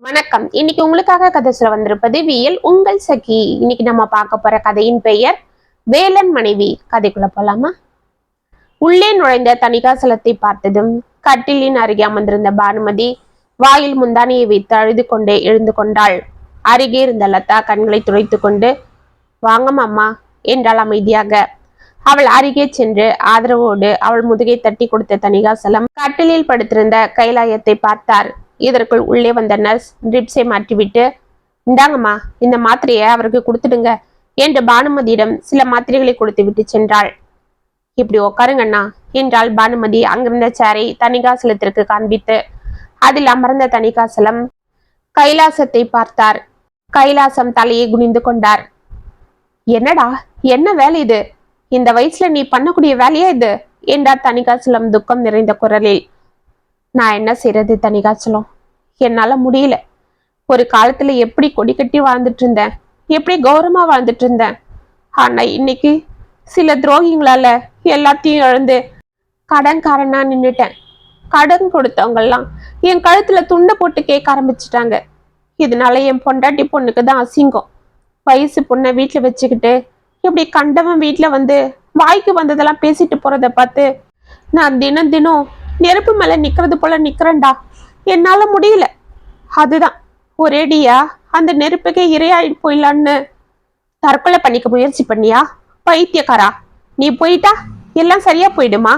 வணக்கம். இன்னைக்கு உங்களுக்காக கதை சொல்ல வந்திருப்பது வியல் உங்கள் சகி. இன்னைக்கு நம்ம பார்க்க போற கதையின் பெயர் வேலன் மனைவி. கதைக்குள்ள போலாமா? உள்ளே நுழைந்த தணிகாசலத்தை பார்த்ததும் கட்டிலின் அருகே அமர்ந்திருந்த பானுமதி வாயில் முந்தானியை வைத்து அழுது கொண்டே எழுந்து கொண்டாள். அருகே இருந்த லதா கண்களை துடைத்து கொண்டு வாங்க மாமா என்றாள் அமைதியாக. அவள் அருகே சென்று ஆதரவோடு அவள் முதுகை தட்டி கொடுத்த தணிகாசலம் கட்டிலில் படுத்திருந்த கைலாயத்தை பார்த்தார். இதற்குள் உள்ளே வந்த நர்ஸ் ட்ரிப்ஸை மாற்றிவிட்டு இந்தாங்கம்மா இந்த மாத்திரையை அவருக்கு கொடுத்துடுங்க என்று பானுமதியிடம் சில மாத்திரைகளை கொடுத்து விட்டு சென்றாள். இப்படி உட்காருங்கண்ணா என்றாள் பானுமதி அங்கிருந்த சேரை தணிகாசலத்திற்கு காண்பித்து. அதில் அமர்ந்த தணிகாசலம் கைலாசத்தை பார்த்தார். கைலாசம் தலையை குனிந்து கொண்டார். என்னடா என்ன வேலை இது? இந்த வயசுல நீ பண்ணக்கூடிய வேலையா இது என்றார் தணிகாசலம் துக்கம் நிறைந்த குரலில். நான் என்ன செய்யறது தணிகாச்சலம், என்னால முடியல. ஒரு காலத்துல எப்படி கொடி கட்டி வாழ்ந்துட்டு இருந்தேன், எப்படி கௌரவமா வாழ்ந்துட்டு இருந்தேன். ஆனா இன்னைக்கு சில துரோகிங்களால எல்லாத்தையும் இழந்து கடன்காரனா நின்னுட்டேன். கடன் கொடுத்தவங்க எல்லாம் என் கழுத்துல துண்டை போட்டு கேட்க ஆரம்பிச்சுட்டாங்க. இதனால என் பொண்டாட்டி பொண்ணுக்கு தான் அசிங்கம். வயசு பொண்ணை வீட்டுல வச்சுக்கிட்டு இப்படி கண்டவன் வீட்டுல வந்து வாய்க்கு வந்ததெல்லாம் பேசிட்டு போறத பார்த்து நான் தினம் தினம் நெருப்பு மேல நிக்கிறது போல நிக்கிறேன்டா. என்னால முடியல. அதுதான் ஒரேடியா அந்த நெருப்புக்கே இரையாயிட்டு போயிடலான்னு தற்கொலை பண்ணிக்க முயற்சி பண்ணியா? பைத்தியக்காரா, நீ போயிட்டா எல்லாம் சரியா போயிடுமா?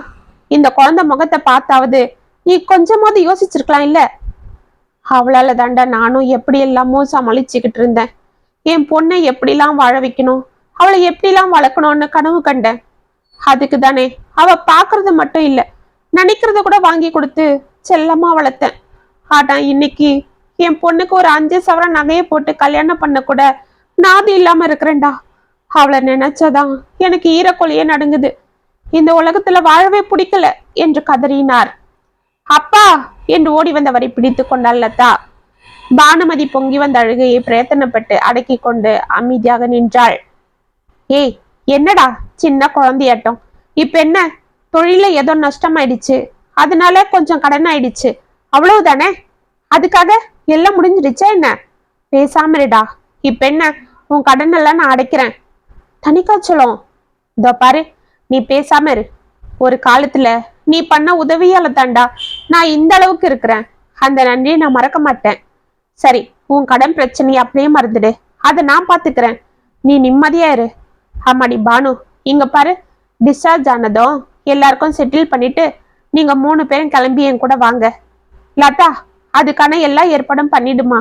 இந்த குழந்தை முகத்தை பார்த்தாவது நீ கொஞ்சமாவது யோசிச்சிருக்கலாம் இல்ல? அவளால தாண்டா நானும் எப்படி எல்லாமோ சமாளிச்சுக்கிட்டு இருந்தேன். என் பொண்ணை எப்படிலாம் வாழ வைக்கணும், அவளை எப்படிலாம் வளர்க்கணும்னு கனவு கண்டேன். அதுக்கு தானே அவ பாக்குறது மட்டும் இல்ல, நினைக்கிறத கூட வாங்கி கொடுத்து செல்லமா வளர்த்தேன். ஆனா இன்னைக்கு என் பொண்ணுக்கு ஒரு 5 சவரன் நகையை போட்டு கல்யாணம் பண்ண கூட நாதி இல்லாம இருக்கிறேன்டா. அவளை நினைச்சாதான் எனக்கு ஈரக்கொலையே நடுங்குது. இந்த உலகத்துல வாழவே பிடிக்கல என்று கதறினார். அப்பா என்று ஓடி வந்தவரை பிடித்து கொண்டாள் லதா. பானுமதி பொங்கி வந்த அழுகையை பிரயத்தனப்பட்டு அடக்கி கொண்டு அமைதியாக நின்றாள். ஏய் என்னடா சின்ன குழந்தையாட்டம்? இப்ப என்ன, தொழில ஏதோ நஷ்டமாயிடுச்சு, அதனால கொஞ்சம் கடன் ஆயிடுச்சு, அவ்வளவுதானே? அதுக்காக எல்லாம் முடிஞ்சிடுச்சா என்ன? பேசாம இருடா. இப்ப என்ன, உன் கடன் எல்லாம் நான் அடைக்கிறேன். தணிகாச்சலம் இதோ பாரு, நீ பேசாம இரு. ஒரு காலத்துல நீ பண்ண உதவியால தாண்டா நான் இந்த அளவுக்கு இருக்கிறேன். அந்த நன்றியை நான் மறக்க மாட்டேன். சரி, உன் கடன் பிரச்சனையை அப்படியே மறந்துடு, அதை நான் பாத்துக்கிறேன். நீ நிம்மதியா இரு. ஆமாடி பானு, இங்க பாரு, டிஸ்சார்ஜ் ஆனதும் எல்லாருக்கும் செட்டில் பண்ணிட்டு நீங்க 3 பேரும் கிளம்பி என் கூட வாங்க. லதா அதுக்கான எல்லா ஏற்பாடும் பண்ணிடுமா.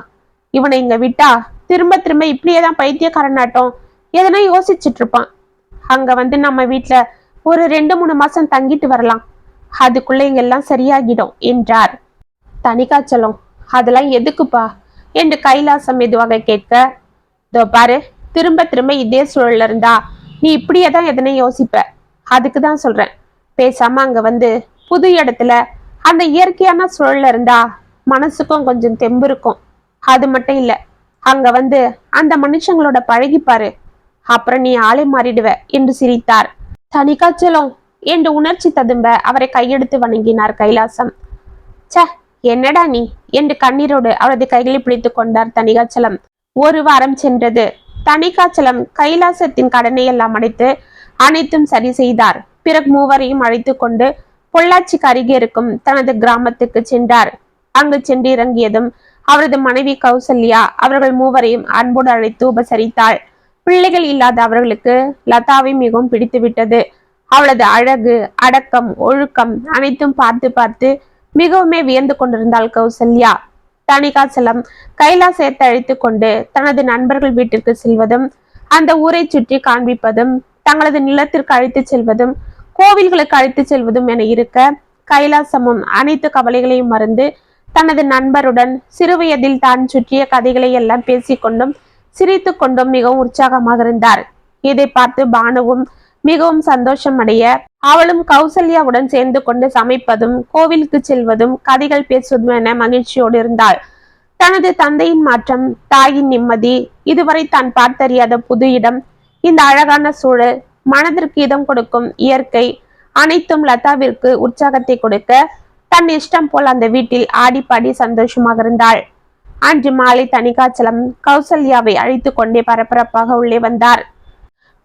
இவனை இங்க விட்டா திரும்ப திரும்ப இப்படியேதான் பைத்தியக்காரனாட்டம் எதனா யோசிச்சுட்டு இருப்பான். அங்க வந்து நம்ம வீட்டுல ஒரு 2-3 மாசம் தங்கிட்டு வரலாம். அதுக்குள்ள இங்க எல்லாம் சரியாகிடும் என்றார். தணிகாச்சலம் அதெல்லாம் எதுக்குப்பா என்று கைலாசம் மெதுவாக கேட்க, இதோ பாரு, திரும்ப திரும்ப இதே சூழல்ல இருந்தா நீ இப்படியேதான் எதனை யோசிப்ப. அதுக்குதான் சொல்றேன், பேசாம அங்க வந்து புது இடத்துல அந்த இயற்கையான சூழல்ல இருந்தா மனசுக்கும் கொஞ்சம் தெம்பு இருக்கும். அது மட்டும் இல்ல, அங்க வந்து அந்த மனுஷங்களோட பழகிப்பாரு, அப்புறம் நீ ஆளை மாறிடுவ என்று சிரித்தார். தணிகாச்சலம் என்று உணர்ச்சி ததும்ப அவரை கையெடுத்து வணங்கினார் கைலாசம். ச என்னடா நீ என்று கண்ணீரோடு அவரது கைகளை பிடித்து கொண்டார் தணிகாச்சலம். 1 வாரம் சென்றது. தணிகாச்சலம் கைலாசத்தின் கடனை எல்லாம் அடைத்து அனைத்தும் சரி செய்தார். பிறகு மூவரையும் அழைத்து கொண்டு பொள்ளாச்சிக்கு அருகே இருக்கும் தனது கிராமத்துக்கு சென்றார். அங்கு சென்று இறங்கியதும் அவரது மனைவி கௌசல்யா அவர்கள் மூவரையும் அன்போடு அழைத்து உபசரித்தாள். பிள்ளைகள் இல்லாத அவர்களுக்கு லதாவை மிகவும் பிடித்து விட்டது. அவளது அழகு, அடக்கம், ஒழுக்கம் அனைத்தும் பார்த்து பார்த்து மிகவுமே வியந்து கொண்டிருந்தாள் கௌசல்யா. தணிகாச்சலம் கைலாசத்தை அழைத்து கொண்டு தனது நண்பர்கள் வீட்டிற்கு செல்வதும், அந்த ஊரை சுற்றி காண்பிப்பதும், தங்களது நிலத்திற்கு அழைத்து செல்வதும், கோவில்களுக்கு அழைத்து செல்வதும் என இருக்க, கைலாசமும் அனைத்து கவலைகளையும் மறந்து தனது நண்பருடன் சிறுவயதில் தான் சுற்றிய கதைகளை எல்லாம் பேசிக்கொண்டும் சிரித்து கொண்டும் மிகவும் உற்சாகமாக இருந்தார். இதை பார்த்து பானுவும் மிகவும் சந்தோஷம் அடைய, அவளும் கௌசல்யாவுடன் சேர்ந்து கொண்டு சமைப்பதும், கோவிலுக்கு செல்வதும், கதைகள் பேசுவதும் என மகிழ்ச்சியோடு இருந்தாள். தனது தந்தையின் மாற்றம், தாயின் நிம்மதி, இதுவரை தான் பார்த்தறியாத புது இடம், இந்த அழகான சூழல், மனதிற்கு இதம் கொடுக்கும் இயற்கை அனைத்தும் லதாவிற்கு உற்சாகத்தை கொடுக்க, தன் இஷ்டம் போல் அந்த வீட்டில் ஆடி பாடி சந்தோஷமாக இருந்தாள். அன்று மாலை தணிகாச்சலம் கௌசல்யாவை அழைத்து கொண்டே பரபரப்பாக உள்ளே வந்தார்.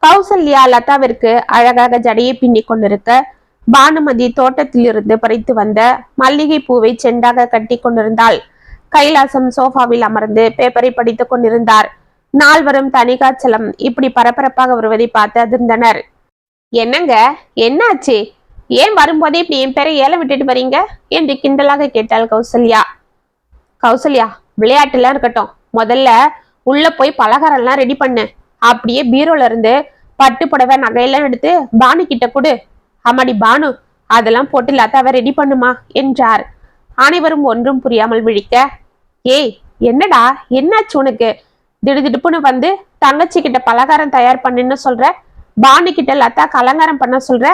கௌசல்யா லதாவிற்கு அழகாக ஜடையை பின்னிக் கொண்டிருக்க, பானுமதி தோட்டத்தில் இருந்து பறித்து வந்த மல்லிகை பூவை செண்டாக கட்டி கொண்டிருந்தாள். கைலாசம் சோஃபாவில் அமர்ந்து பேப்பரை படித்துக் கொண்டிருந்தார். நால்வரும் தணிகாச்சலம் இப்படி பரபரப்பாக வருவதை பார்த்து அதிர்ந்தனர். என்னங்க, என்னாச்சு? ஏன் வரும்போதே இப்படி என் பேரை ஏல விட்டுட்டு வரீங்க என்று கிண்டலாக கேட்டாள் கௌசல்யா. கௌசல்யா, விளையாட்டுலாம் இருக்கட்டும், முதல்ல உள்ள போய் பலகாரம்லாம் ரெடி பண்ணு. அப்படியே பீரோல இருந்து பட்டு புடவை நகையெல்லாம் எடுத்து பானு கிட்ட கொடு. அம்மாடி பானு, அதெல்லாம் போட்டு லதாவை ரெடி பண்ணுமா என்றார். அனைவரும் ஒன்றும் புரியாமல் விழிக்க, ஏய் என்னடா, என்னாச்சு உனக்கு? திடுதிடுப்புன்னு வந்து தங்கச்சி கிட்ட பலகாரம் தயார் பண்ணுன்னு சொல்ற, பானு கிட்ட லதா அலங்காரம் பண்ண சொல்ற,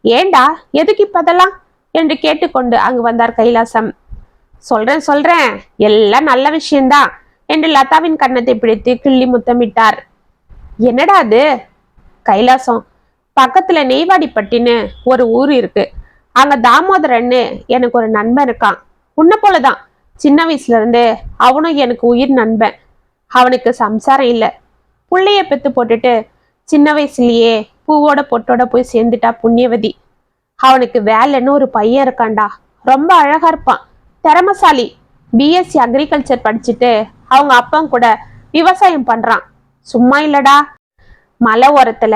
ஏண்டா எதுக்கு இப்பதெல்லாம் என்று கேட்டுக்கொண்டு அங்கு வந்தார் கைலாசம். சொல்றேன், எல்லாம் நல்ல விஷயம்தான் என்று லதாவின் கன்னத்தை பிடித்து கிள்ளி முத்தமிட்டார். என்னடா அது? கைலாசம், பக்கத்துல நெய்வாடிப்பட்டின்னு ஒரு ஊர் இருக்கு. அங்க தாமோதரன்னு எனக்கு ஒரு நண்பன் இருக்கான். உன்ன போலதான், சின்ன வயசுல இருந்து அவனும் எனக்கு உயிர் நண்பன். அவனுக்கு சம்சாரம் இல்லை. புள்ளைய பெத்து போட்டுட்டு சின்ன வயசுலயே பூவோட பொட்டோட போய் சேர்ந்துட்டா புண்ணியவதி. அவனுக்கு வேலைன்னு ஒரு பையன் இருக்கான்டா. ரொம்ப அழகா இருப்பான், திறமசாலி. பிஎஸ்சி அக்ரிகல்ச்சர் படிச்சுட்டு அவங்க அப்பா கூட விவசாயம் பண்றான். சும்மா இல்லடா, மலை ஓரத்துல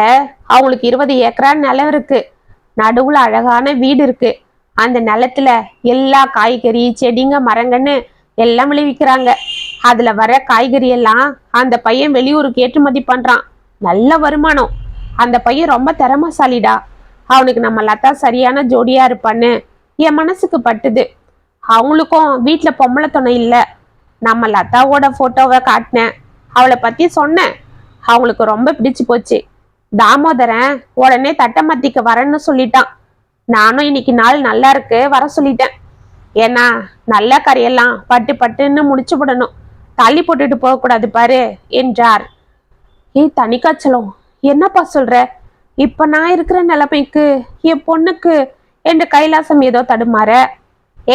அவங்களுக்கு 20 ஏக்கரா நிலம் இருக்கு. நடுவுல அழகான வீடு இருக்கு. அந்த நிலத்துல எல்லா காய்கறி செடிங்க மரங்கன்னு எல்லாம் விளைவிக்கிறாங்க. அதுல வர காய்கறி எல்லாம் அந்த பையன் வெளியூருக்கு ஏற்றுமதி பண்றான். நல்ல வருமானம். அந்த பையன் ரொம்ப திறமசாலிடா. அவனுக்கு நம்ம லதா சரியான ஜோடியா இருப்பான்னு என் மனசுக்கு பட்டுது. அவங்களுக்கும் வீட்டுல பொம்பளை துணை இல்லை. நம்ம லதாவோட போட்டோவை காட்டினேன், அவளை பத்தி சொன்னேன். அவங்களுக்கு ரொம்ப பிடிச்சு போச்சு. தாமோதரன் உடனே தட்டமத்திக்கு வரேன்னு சொல்லிட்டான். நானும் இன்னைக்கு நாள் நல்லா இருக்கு வர சொல்லிட்டேன். ஏன்னா நல்ல கரையெல்லாம் பட்டுன்னு முடிச்சு விடணும், தள்ளி போட்டுட்டு போக கூடாது பாரு என்றார். ஏய் தணிகாச்சலம், என்னப்பா சொல்ற? இப்ப நான் இருக்கிற நிலைமைக்கு என் பொண்ணுக்கு என்று கைலாசம் ஏதோ தடுமாற.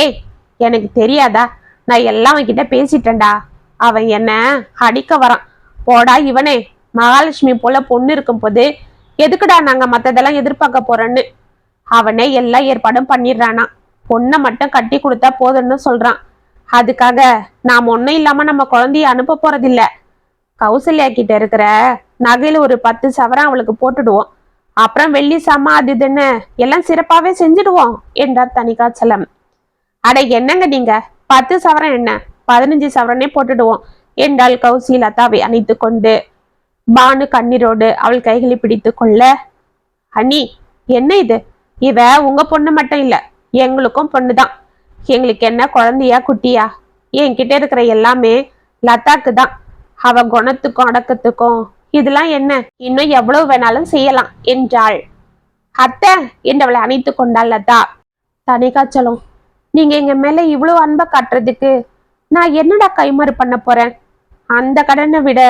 ஏய் எனக்கு தெரியாதா? நான் எல்லாம் அவன்கிட்ட பேசிட்டேன்டா. அவன் என்ன அடிக்க வரான். போடா இவனே, மகாலட்சுமி போல பொண்ணு இருக்கும் போது எதுக்குடா நாங்க மத்ததெல்லாம் எதிர்பார்க்க போறோன்னு. அவனே எல்லா ஏற்பாடும் பண்ணிடுறானா. பொண்ணை மட்டும் கட்டி கொடுத்தா போதும்னு சொல்றான். அதுக்காக நாம் ஒன்னும் இல்லாம நம்ம குழந்தைய அனுப்ப போறதில்ல. கௌசல்யா கிட்ட இருக்கிற நகையில ஒரு 10 சவரம் அவளுக்கு போட்டுடுவோம். அப்புறம் வெள்ளி சாமா அது இதுன்னு எல்லாம் சிறப்பாவே செஞ்சிடுவோம் என்றார் தணிகாச்சலம். அட என்னங்க நீங்க, 10 சவரம் என்ன, 15 சவரனே போட்டுடுவோம் என்றாள் கௌசி லதாவை அணைத்து கொண்டு. பானு கண்ணீரோடு அவள் கைகளை பிடித்து கொள்ள, அண்ணி என்ன இது? இவ உங்க பொண்ணு மட்டும் இல்ல, எங்களுக்கும் பொண்ணுதான். எங்களுக்கு என்ன குழந்தையா குட்டியா? என்கிட்ட இருக்கிற எல்லாமே லதாக்கு தான். அவ குணத்துக்கும் அடக்கத்துக்கும் இதெல்லாம் என்ன, இன்னும் எவ்வளவு வேணாலும் செய்யலாம் என்றாள். அத்தை என்றவளை அணைத்து கொண்டாள் லதா. தணிகாச்சலம், நீங்க எங்க மேல இவ்வளவு அன்பை காட்டுறதுக்கு நான் என்னடா கைமாறு பண்ண போறேன்? அந்த கடனை விட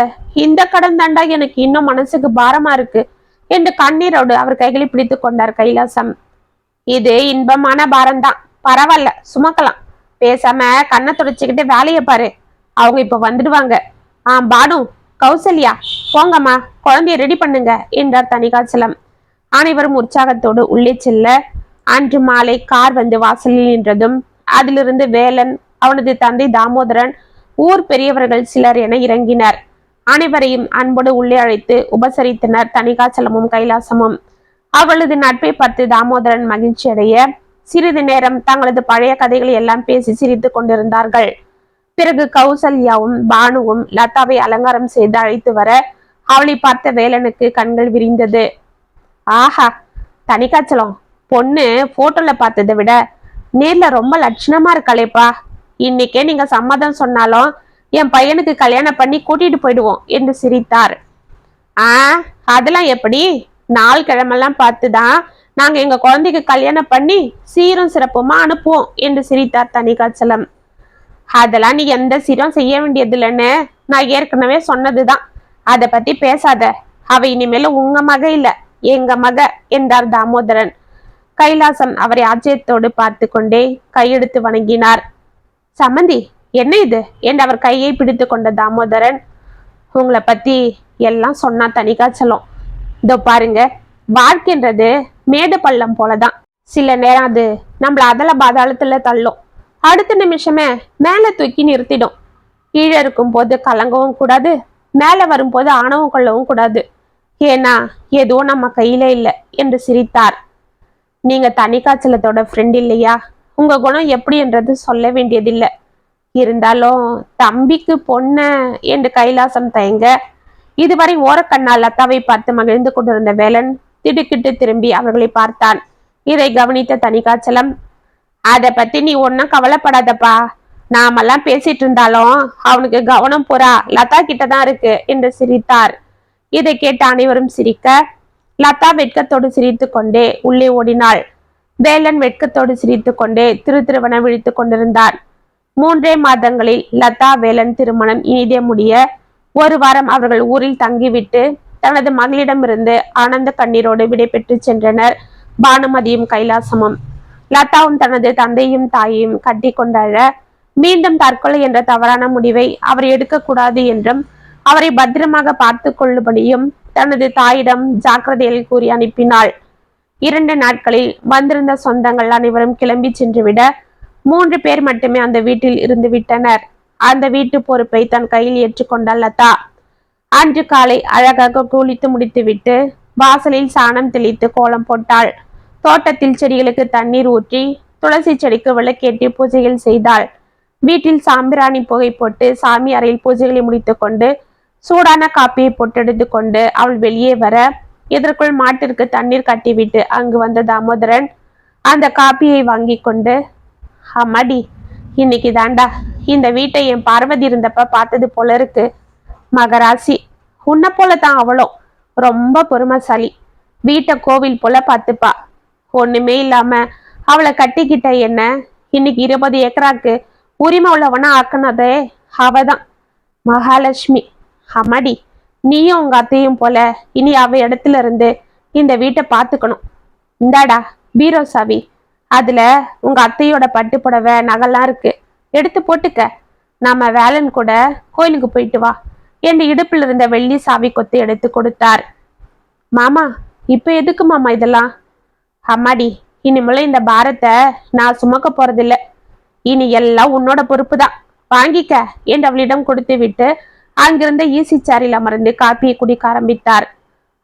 இந்த கடன் தாண்டா எனக்கு இன்னும் மனசுக்கு பாரமா இருக்கு என்று கண்ணீரோடு அவர் கைகளை பிடித்து கொண்டார் கைலாசம். இது இன்பமான பாரம்தான், பரவாயில்ல சுமக்கலாம். பேசாம கண்ணை துடைச்சுக்கிட்டு வேலையை பாரு, அவங்க இப்ப வந்துடுவாங்க. பானு, கௌசல்யா போங்கம்மா, குழந்தைய ரெடி பண்ணுங்க என்றார் தணிகாச்சலம். அனைவரும் உற்சாகத்தோடு உள்ளே செல்ல, அன்று மாலை கார் வந்து வாசலில் நின்றதும் அதிலிருந்து வேலன், அவனது தந்தை தாமோதரன், ஊர் பெரியவர்கள் சிலர் என இறங்கினர். அனைவரையும் அன்போடு உள்ளே அழைத்து உபசரித்தனர் தணிகாச்சலமும் கைலாசமும். அவளது நட்பை பார்த்து தாமோதரன் மகிழ்ச்சி அடைய சிறிது நேரம் தங்களது பழைய கதைகளை எல்லாம் பேசி சிரித்து கொண்டிருந்தார்கள். பிறகு கௌசல்யாவும் பானுவும் லதாவை அலங்காரம் செய்து அழைத்து வர அவளை பார்த்த வேலனுக்கு கண்கள் விரிந்தது. ஆஹா, தணிகாச்சலம் பொண்ணு போட்டோல பார்த்ததை விட நேர்ல ரொம்ப லட்சணமா இருக்காளேப்பா. இன்னைக்கே நீங்க சம்மதம் சொன்னாலும் என் பையனுக்கு கல்யாணம் பண்ணி கூட்டிட்டு போயிடுவோம் என்று சிரித்தார். அதெல்லாம் எப்படி? நாள் கிழமெல்லாம் பார்த்துதான் நாங்க எங்க குழந்தைக்கு கல்யாணம் பண்ணி சீரும் சிறப்புமா அனுப்புவோம் என்று சிரித்தார் தணிகாச்சலம். அதெல்லாம் நீ எந்த சீரும் செய்ய வேண்டியது இல்லைன்னு நான் ஏற்கனவே சொன்னதுதான். அதை பத்தி பேசாத. அவ இனிமேல உங்க மக இல்ல, எங்க மக என்றார் தாமோதரன். கைலாசம் அவரை ஆச்சரியத்தோடு பார்த்து கொண்டே கையெடுத்து வணங்கினார். சம்மந்தி, என்ன இது என்று அவர் கையை பிடித்து கொண்ட தாமோதரன், உங்களை பத்தி எல்லாம் சொன்னா தனிக்காச்சலம். இதோ பாருங்க, வாழ்க்கைன்றது மேடு பள்ளம் போலதான். சில நேரம் அது நம்மள அதல பாதாளத்துல தள்ளும், அடுத்த நிமிஷமே மேல தூக்கி நிறுத்திடும். கீழே இருக்கும் போது கலங்கவும் கூடாது, மேல வரும்போது ஆணவம் கொள்ளவும் கூடாது. ஏன்னா எதுவும் நம்ம கையில இல்லை என்று சிரித்தார். நீங்க தனிக்காச்சலத்தோட ஃப்ரெண்ட் இல்லையா? உங்க குணம் எப்படி என்றது சொல்ல வேண்டியதில்லை. இருந்தாலும் தம்பிக்கு பொண்ண என்று கைலாசம் தயங்க, இதுவரை ஓரக்கண்ணால் லதாவை பார்த்து மகிழ்ந்து கொண்டிருந்த வேலன் திடுக்கிட்டு திரும்பி அவர்களை பார்த்தான். இதை கவனித்த தனிக்காச்சலம், அதை பத்தி நீ ஒன்னும் கவலைப்படாதப்பா. நாமெல்லாம் பேசிட்டு இருந்தாலும் அவனுக்கு கவனம் பூரா லதா கிட்டதான் இருக்கு என்று சிரித்தார். இதை கேட்ட அனைவரும் சிரிக்க, லதா வெட்கத்தோடு சிரித்து கொண்டே உள்ளே ஓடினாள். வேலன் வெட்கத்தோடு சிரித்து கொண்டே திருவன விழித்து கொண்டிருந்தான். 3 மாதங்களில் லதா வேலன் திருமணம் இனிதே முடிய 1 வாரம் அவர்கள் ஊரில் தங்கிவிட்டு தனது மகளிடமிருந்து ஆனந்த கண்ணீரோடு விடைபெற்று சென்றனர் பானுமதியும் கைலாசமும். லதாவும் தனது தந்தையும் தாயையும் கட்டி கொண்டாழ, மீண்டும் தற்கொலை என்ற தவறான முடிவை அவர் எடுக்கக்கூடாது என்றும் அவரை பத்திரமாக பார்த்து கொள்ளும்படியும் தனது தாயிடம் ஜாக்கிரதையில் கூறி அனுப்பினாள். 2 நாட்களில் வந்திருந்த சொந்தங்கள் அனைவரும் கிளம்பி சென்றுவிட 3 பேர் மட்டுமே அந்த வீட்டில் இருந்து விட்டனர். அந்த வீட்டு பொறுப்பை தன் கையில் ஏற்றுக்கொண்டாள் லதா. அன்று காலை அழகாக குளித்து முடித்துவிட்டு வாசலில் சாணம் தெளித்து கோலம் போட்டாள். தோட்டத்தில் செடிகளுக்கு தண்ணீர் ஊற்றி துளசி செடிக்கு விளக்கேற்றி பூஜைகள் செய்தாள். வீட்டில் சாம்பிராணி புகை போட்டு சாமி அறையில் பூஜைகளை முடித்து கொண்டு சூடான காப்பியை போட்டெடுத்து கொண்டு அவள் வெளியே வர, இதற்குள் மாட்டிற்கு தண்ணீர் கட்டிவிட்டு அங்கு வந்த தாமோதரன் அந்த காப்பியை வாங்கி கொண்டு, அம்மாடி, இன்னைக்கு தாண்டா இந்த வீட்டை என் பார்வதி இருந்தப்ப பார்த்தது போல இருக்கு. மகராசி, உன்னை போலதான் அவளும் ரொம்ப பொறுமைசாலி. வீட்டை கோவில் போல பார்த்துப்பா. ஒண்ணுமே இல்லாம அவளை கட்டிக்கிட்ட என்ன இன்னைக்கு 20 ஏக்கராக்கு உரிமை உள்ளவனா ஆக்குனதே அவதான், மகாலட்சுமி. அம்மாடி, நீயும் உங்க அத்தையும் போல இனி அவ இடத்துல இருந்து இந்த வீட்டை பார்த்துக்கணும். இந்தாடா பீரோ சாவி, அதுல உங்க அத்தையோட பட்டு புடவை நகெல்லாம் இருக்கு, எடுத்து போட்டுக்க. நாம வேலன் கூட கோயிலுக்கு போயிட்டு வா என்று இடுப்பில் இருந்த வெள்ளி சாவி கொத்து எடுத்து கொடுத்தார். மாமா, இப்ப எதுக்கு மாமா இதெல்லாம்? அம்மாடி, இனிமேல இந்த பாரத்தை நான் சுமக்க போறதில்லை. இனி எல்லாம் உன்னோட பொறுப்பு தான், வாங்கிக்க என்று அவளிடம் கொடுத்து விட்டு அங்கிருந்த ஈசி சாரில் அமர்ந்து காப்பியை குடிக்க ஆரம்பித்தார்.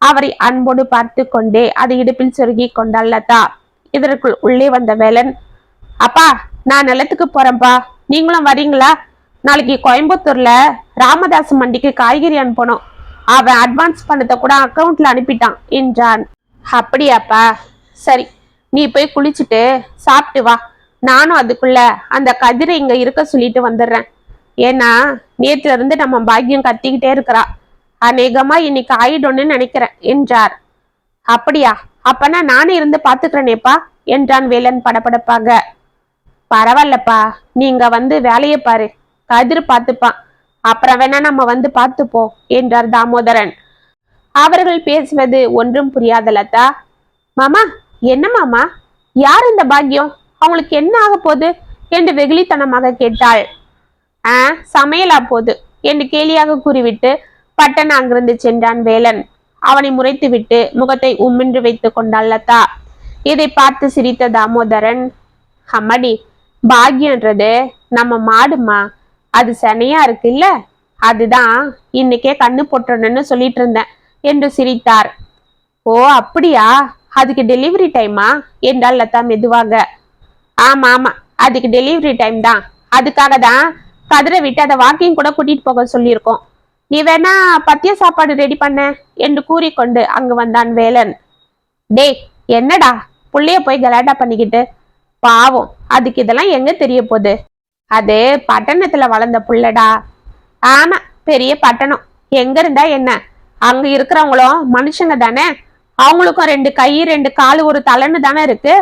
அவரை அன்போடு பார்த்து கொண்டே அதை இடுப்பில் சொருகி கொண்டாள் லதா. இதற்குள் உள்ளே வந்த வேலன், அப்பா, நான் நிலத்துக்கு போறேன்ப்பா, நீங்களும் வரீங்களா? நாளைக்கு கோயம்புத்தூர்ல ராமதாஸ் மண்டிக்கு காய்கறி அனுப்பணும், அவன் அட்வான்ஸ் பணத்தை கூட அக்கௌண்ட்ல அனுப்பிட்டான் என்றான். அப்படியாப்பா, சரி, நீ போய் குளிச்சுட்டு சாப்பிட்டு வா. நானும் அதுக்குள்ள அந்த கதிரை இங்க இருக்க சொல்லிட்டு வந்துடுறேன். ஏன்னா நேற்றுல இருந்து நம்ம பாக்கியம் கத்திக்கிட்டே இருக்கிறா. அநேகமா இன்னைக்கு ஆயிடும்னு நினைக்கிறேன் என்றார். அப்படியா? அப்பனா நானே இருந்து பாத்துக்கிறேனேப்பா என்றான் வேலன் படபடப்பாக. பரவாயில்லப்பா, நீங்க வந்து வேலையை பாரு, கதிர் பார்த்துப்பான், அப்புறம் வேணா நம்ம வந்து பார்த்துப்போம் என்றார் தாமோதரன். அவர்கள் பேசுவது ஒன்றும் புரியாத லதா, மாமா, என்ன மாமா, யார் இந்த பாக்கியம், அவங்களுக்கு என்ன ஆக போகுது என்று வெகுளித்தனமாக கேட்டாள். சமையலா போது என்று கேலியாக கூறிவிட்டு பட்டன் அங்கிருந்து சென்றான் வேலன். அவனை முறைத்து விட்டு முகத்தை உம்மின்று வைத்து கொண்டாள் லதா. இதை பார்த்து சிரித்த தாமோதரன், அம்மாடி, பாக்கியன்றது நம்ம மாடுமா, அது சனையா இருக்கு இல்ல, அதுதான் இன்னைக்கே கண்ணு போட்டணும்னு சொல்லிட்டு இருந்தேன் என்று சிரித்தார். ஓ அப்படியா, அதுக்கு டெலிவரி டைமா என்றாள் லதா மெதுவாக. ஆமா ஆமா, அதுக்கு டெலிவரி டைம் தான், அதுக்காக தான் கதிரை விட்டு அதை வாக்கிங் கூட கூட்டிட்டு போக சொல்லியிருக்கோம். நீ வேணா பத்திய சாப்பாடு ரெடி பண்ண என்று கூறிக்கொண்டு அங்கு வந்தான் வேலன். டேய், என்னடா புள்ளைய போய் கலாட்டா பண்ணிக்கிட்டு, பாவம், அதுக்கு இதெல்லாம் எங்க தெரிய போகுது, அது பட்டணத்துல வளர்ந்த புள்ளடா. ஆமா, பெரிய பட்டணம், எங்க இருந்தா என்ன, அங்க இருக்கிறவங்களும் மனுஷங்க தானே, அவங்களுக்கும் 2 கை 2 காலு 1 தலைன்னு தானே இருக்கு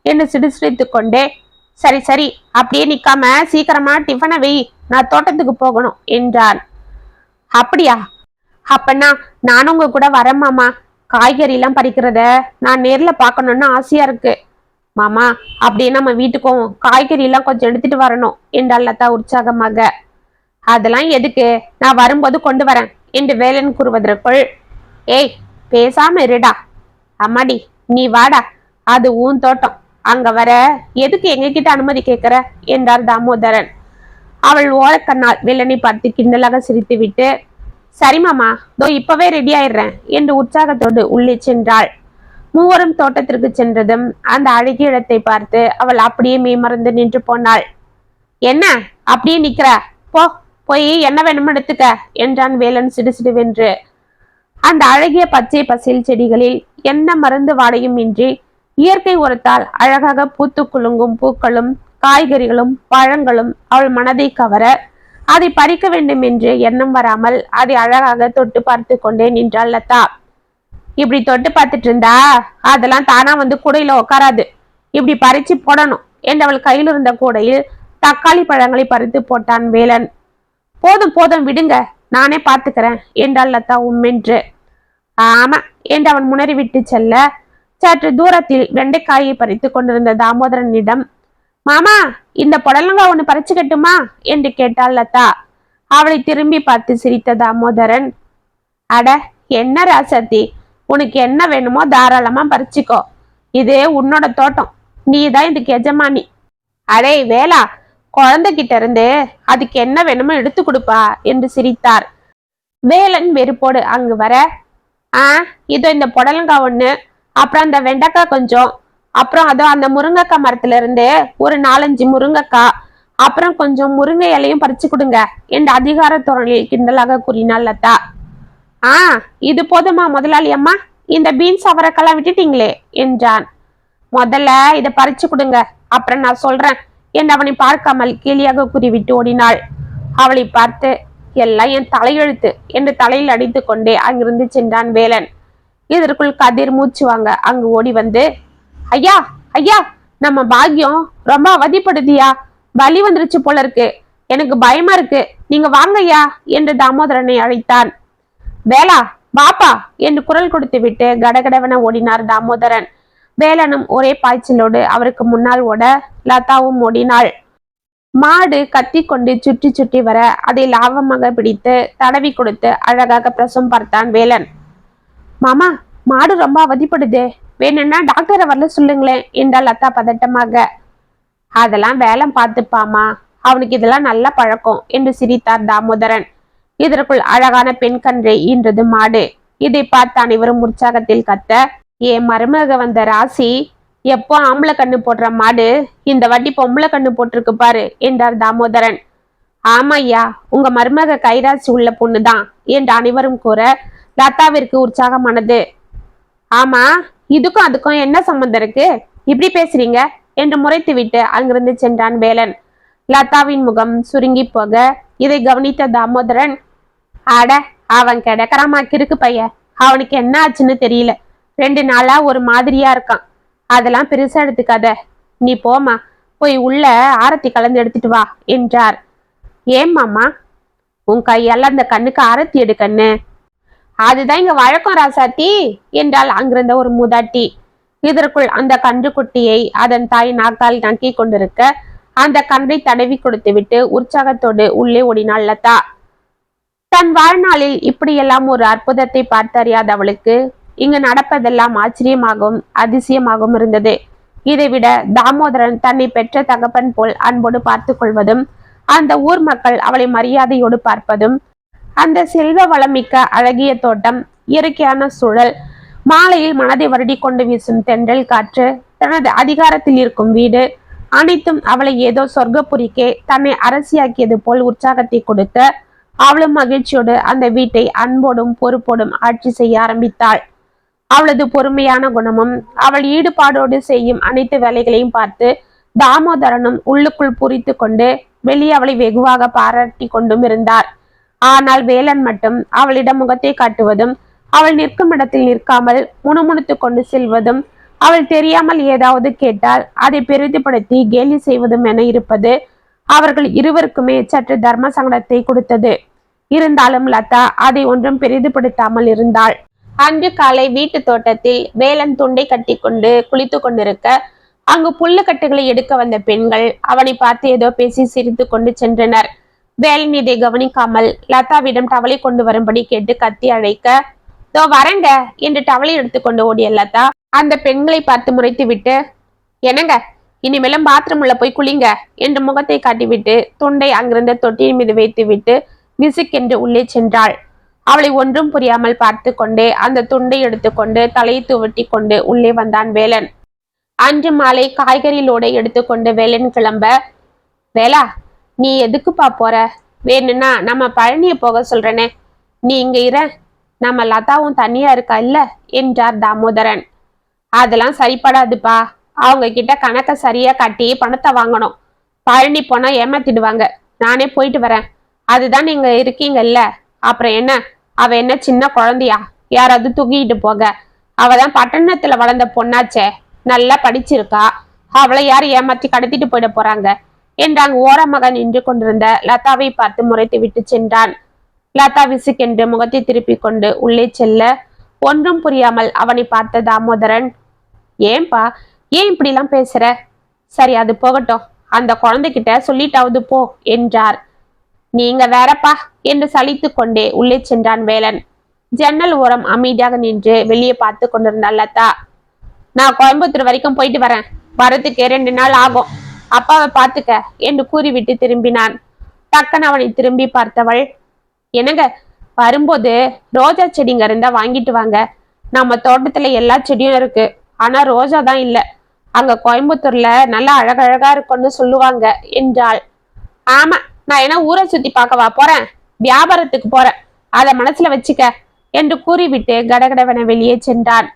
என்று சிரித்து கொண்டே, சரி சரி, அப்படியே நிக்காம சீக்கிரமா டிஃபனை வை, நான் தோட்டத்துக்கு போகணும் என்றான். அப்படியா? அப்பன்னா நானும் உங்க கூட வரேன் மாமா, காய்கறி எல்லாம் பறிக்கிறத நான் நேர்ல பார்க்கணும்னு ஆசையா இருக்கு. மாமா, அப்படியே நம்ம வீட்டுக்கும் காய்கறி எல்லாம் கொஞ்சம் எடுத்துட்டு வரணும் என்றாள் லதா உற்சாகமாக. அதெல்லாம் எதுக்கு, நான் வரும்போது கொண்டு வரேன் என்று வேலன் கூறுவதற்குள், ஏய் பேசாம இருடா. அம்மாடி நீ வாடா, அது உன் தோட்டம், அங்க வர எதுக்கு எங்ககிட்ட அனுமதி கேட்கிற என்றார் தாமோதரன். அவள் ஓரக்கண்ணால் வேலனை பார்த்து கிண்டலாக சிரித்துவிட்டு, சரி மாமா, தோ இப்பவே ரெடி ஆயிடுறேன் என்று உற்சாகத்தோடு உள்ளே சென்றாள். மூவரும் தோட்டத்திற்கு சென்றதும் அந்த அழகிய இடத்தை பார்த்து அவள் அப்படியே மேமறந்து நின்று போனாள். என்ன அப்படியே நிக்கிற, போ போய் என்ன வேணுமோ எடுத்துக்க என்றான் வேலன் சிடுசிடுவென்று. அந்த அழகிய பச்சை பசேல் செடிகளில் என்ன மருந்து வாடையும் இன்றி இயற்கை உரத்தால் அழகாக பூத்து குலுங்கும் பூக்களும் காய்கறிகளும் பழங்களும் அவள் மனதை கவர அதை பறிக்க வேண்டும் என்று எண்ணம் வராமல் அதை அழகாக தொட்டு பார்த்து கொண்டே நின்றாள் லதா. இப்படி தொட்டு பார்த்துட்டு இருந்தா அதெல்லாம் தானா வந்து கூடையில உட்காராது, இப்படி பறிச்சு போடணும் என்று அவள் கையில் இருந்த கூடையில் தக்காளி பழங்களை பறித்து போட்டான் வேலன். போதும் போதும் விடுங்க, நானே பார்த்துக்கிறேன் என்றாள் லதா உம்மென்று. ஆமா என்று அவன் முன்னறி விட்டு செல்ல சற்று தூரத்தில் வெண்டைக்காயை பறித்து கொண்டிருந்த தாமோதரனிடம், மாமா இந்த புடலங்காய் ஒண்ணு பறிச்சுக்கட்டுமா என்று கேட்டாள் லதா. அவளை திரும்பி பார்த்து சிரித்த தாமோதரன், அட என்ன ராசத்தி, உனக்கு என்ன வேணுமோ தாராளமா பறிச்சுக்கோ, இது உன்னோட தோட்டம், நீ தான் இதுக்கு எஜமானி. அடே வேலா, குழந்தைகிட்ட இருந்து அதுக்கு என்ன வேணுமோ எடுத்து கொடுப்பா என்று சிரித்தார். வேலன் வெறுப்போடு அங்கு வர, இதோ இந்த புடலங்காய் ஒண்ணு, அப்புறம் அந்த வெண்டைக்காய் கொஞ்சம், அப்புறம் அதோ அந்த முருங்கைக்காய் மரத்துல இருந்து ஒரு 4-5 முருங்கைக்காய், அப்புறம் கொஞ்சம் முருங்கை இலையும் பறிச்சு கொடுங்க என்று அதிகார தோரணியில் கிண்டலாக கூறினாள் லதா. இது போதுமா முதலாளி அம்மா, இந்த பீன்ஸ் அவரைக்கெல்லாம் விட்டுட்டீங்களே என்றான். முதல்ல இதை பறிச்சு கொடுங்க, அப்புறம் நான் சொல்றேன் என்று அவனை பார்க்காமல் கேலியாக கூறிவிட்டு ஓடினாள். அவளை பார்த்து, எல்லாம் என் தலையெழுத்து என்று தலையில் அடித்து கொண்டே அங்கிருந்து சென்றான் வேலன். இதற்குள் கதிர் மூச்சு வாங்க அங்கு ஓடி வந்து, ஐயா ஐயா, நம்ம பாக்கியம் ரொம்ப அவதிப்படுதியா, வலி வந்துருச்சு போல இருக்கு, எனக்கு பயமா இருக்கு, நீங்க வாங்க ஐயா என்று தாமோதரனை அழைத்தான். வேலா பாப்பா என்று குரல் கொடுத்து விட்டு கடகடவென ஓடினார் தாமோதரன். வேலனும் ஒரே பாய்ச்சலோடு அவருக்கு முன்னால் ஓட லதாவும் ஓடினாள். மாடு கத்தி கொண்டு சுற்றி சுற்றி வர அதை லாபமாக பிடித்து தடவி கொடுத்து அழகாக பிரசவம் பார்த்தான் வேலன். மாமா, மாடு ரொம்ப அவதிப்படுதே, வேணும்னா டாக்டரை வரல சொல்லுங்களேன் என்றாள் லதா பதட்டமாக. அதெல்லாம் வேலம் பார்த்துப்பாமா, அவனுக்கு இதெல்லாம் நல்ல பழக்கம் என்று சிரித்தார் தாமோதரன். இதற்குள் அழகான பெண் கன்றை ஈன்றது மாடு. இதை பார்த்து அனைவரும் உற்சாகத்தில் கத்த, என் மருமக வந்த ராசி, எப்போ ஆம்பளை கண்ணு போடுற மாடு இந்த வாட்டி பொம்பளை கண்ணு போட்டிருக்கு பாரு என்றார் தாமோதரன். ஆமையா, உங்க மருமக கைராசி உள்ள பொண்ணுதான் என்று அனைவரும் கூற லதாவிற்கு உற்சாகமானது. ஆமா, இதுக்கும் அதுக்கும் என்ன சம்பந்தம் இருக்கு, இப்படி பேசுறீங்க என்று முறைத்து விட்டு அங்கிருந்து சென்றான் வேலன். லதாவின் முகம் சுருங்கி போக இதை கவனித்த தாமோதரன், அட அவன் கிடக்கறாமா கிறுக்கு பையன், அவனுக்கு என்ன ஆச்சுன்னு தெரியல, 2 நாளா ஒரு மாதிரியா இருக்கான், அதெல்லாம் பெருசா எடுத்துக்காத, நீ போமா, போய் உள்ள ஆரத்தி கலந்து எடுத்துட்டு வா என்றார். ஏன் மாமா, உன் கையால அந்த கண்ணுக்கு ஆரத்தி எடுக்கண்ணு, அதுதான் இங்க வழக்கம் ராசாத்தி என்றால் அங்கிருந்த ஒரு மூதாட்டி. இதற்குள் அந்த கன்றுக்குட்டியை அதன் தாய் நாக்கால் நக்கி கொண்டிருக்க அந்த கன்றை தடவி கொடுத்து விட்டு உற்சாகத்தோடு உள்ளே ஓடினாள் லதா. தன் வாழ்நாளில் இப்படியெல்லாம் ஒரு அற்புதத்தை பார்த்தறியாத அவளுக்கு இங்கு நடப்பதெல்லாம் ஆச்சரியமாகவும் அதிசயமாகவும் இருந்தது. இதைவிட தாமோதரன் தன்னை பெற்ற தகப்பன் போல் அன்போடு பார்த்து கொள்வதும், அந்த ஊர் மக்கள் அவளை மரியாதையோடு பார்ப்பதும், அந்த செல்வ வளமிக்க அழகிய தோட்டம், இயற்கையான சூழல், மாலையில் மனதை வருடி கொண்டு வீசும் தென்றல் காற்று, தனது அதிகாரத்தில் இருக்கும் வீடு, அனைத்தும் அவளை ஏதோ சொர்க்கபுரிக்கே தன்னை அரசியாக்கியது போல் உற்சாகத்தை கொடுக்க, அவளும் மகிழ்ச்சியோடு அந்த வீட்டை அன்போடும் பொறுப்போடும் ஆட்சி செய்ய ஆரம்பித்தாள். அவளது பொறுமையான குணமும் அவள் ஈடுபாடோடு செய்யும் அனைத்து வேலைகளையும் பார்த்து தாமோதரனும் உள்ளுக்குள் புரித்து கொண்டு வெளியே அவளை வெகுவாக பாராட்டி கொண்டும் இருந்தார். ஆனால் வேலன் மட்டும் அவளிடம் முகத்தை காட்டுவதும், அவள் நிற்கும் இடத்தில் நிற்காமல் முணுமுணுத்து கொண்டு செல்வதும், அவள் தெரியாமல் ஏதாவது கேட்டால் அதை பெரிதுபடுத்தி கேலி செய்வதும் என இருப்பது அவர்கள் இருவருக்குமே சற்று தர்ம சங்கடத்தை கொடுத்தது. இருந்தாலும் லதா அதை ஒன்றும் பெரிதுபடுத்தாமல் இருந்தாள். அன்று காலை வீட்டு தோட்டத்தில் வேலன் துண்டை கட்டி கொண்டு குளித்து கொண்டிருக்க அங்கு புல்லுக்கட்டுகளை எடுக்க வந்த பெண்கள் அவனை பார்த்து ஏதோ பேசி சிரித்து கொண்டு சென்றனர். வேலன் இதை கவனிக்காமல் லதாவிடம் டவலை கொண்டு வரும்படி கேட்டு கத்தி அழைக்க, "தோ வரங்க" என்று டவலை எடுத்துக்கொண்டு ஓடிய லதா அந்த பெண்களை பார்த்து முறைத்து விட்டு, "என்னங்க, இனிமேலும் பாத்ரூம் உள்ள போய் குளிங்க" என்று முகத்தை காட்டிவிட்டு துண்டை அங்கிருந்த தொட்டியின் மீது வைத்து விட்டு விசுக்கென்று உள்ளே சென்றாள். அவளை ஒன்றும் புரியாமல் பார்த்து கொண்டே அந்த துண்டை எடுத்துக்கொண்டு தலையை துவட்டி கொண்டு உள்ளே வந்தான் வேலன். அன்று மாலை காய்கறி லோடை எடுத்துக்கொண்டு வேலன் கிளம்ப, "வேலா, நீ எதுக்குப்பா போற? வேணும்னா நம்ம பழனிய போக சொல்றனே, நீ இங்க இர, நம்ம லதாவும் தனியா இருக்கா இல்ல" என்றார் தாமோதரன். "அதெல்லாம் சரிப்படாதுப்பா. அவங்க கிட்ட கணக்க சரியா கட்டி பணத்தை வாங்கணும். பழனி போனா ஏமாத்திடுவாங்க. நானே போயிட்டு வரேன். அதுதான் நீங்க இருக்கீங்கல்ல, அப்புறம் என்ன? அவ என்ன சின்ன குழந்தையா? யாராவது தூக்கிட்டு போக? அவதான் பட்டணத்துல வளர்ந்த பொண்ணாச்சே, நல்லா படிச்சிருக்கா. அவளை யார் ஏமாத்தி கடத்திட்டு போயிட போறாங்க" என்றாங்க ஓரமாக நின்று கொண்டிருந்த லதாவை பார்த்து முறைத்து விட்டு சென்றான். லதா விசுக்கென்று முகத்தை திருப்பி கொண்டு உள்ளே செல்ல ஒன்றும் புரியாமல் அவனை பார்த்த தாமோதரன், "ஏன்பா, ஏன் இப்படிலாம் பேசுற? சரி, அது போகட்டும், அந்த குழந்தைகிட்ட சொல்லிட்டாவது போ" என்றார். "நீங்க வேறப்பா" என்று சலித்து கொண்டே உள்ளே சென்றான் வேலன். ஜன்னல் ஓரம் அமைதியாக நின்று வெளியே பார்த்து கொண்டிருந்தாள் லதா. "நான் கோயம்புத்தூர் வரைக்கும் போயிட்டு வரேன். வரத்துக்கு 2 நாள் ஆகும். அப்பாவை பார்த்துக்க" என்று கூறிவிட்டு திரும்பினான். டக்கன் அவனை திரும்பி பார்த்தவள், "என்னங்க, வரும்போது ரோஜா செடிங்க இருந்தா வாங்கிட்டு வாங்க. நம்ம தோட்டத்துல எல்லா செடியும் இருக்கு, ஆனா ரோஜா தான் இல்ல. அங்க கோயம்புத்தூர்ல நல்லா அழகழகா இருக்கும்னு சொல்லுவாங்க" என்றாள். "ஆமா, நான் என்ன ஊரை சுத்தி பார்க்கவா போறேன்? வியாபாரத்துக்கு போறேன். அதை மனசுல வச்சுக்க" என்று கூறிவிட்டு கடகடவென வெளியே சென்றான்.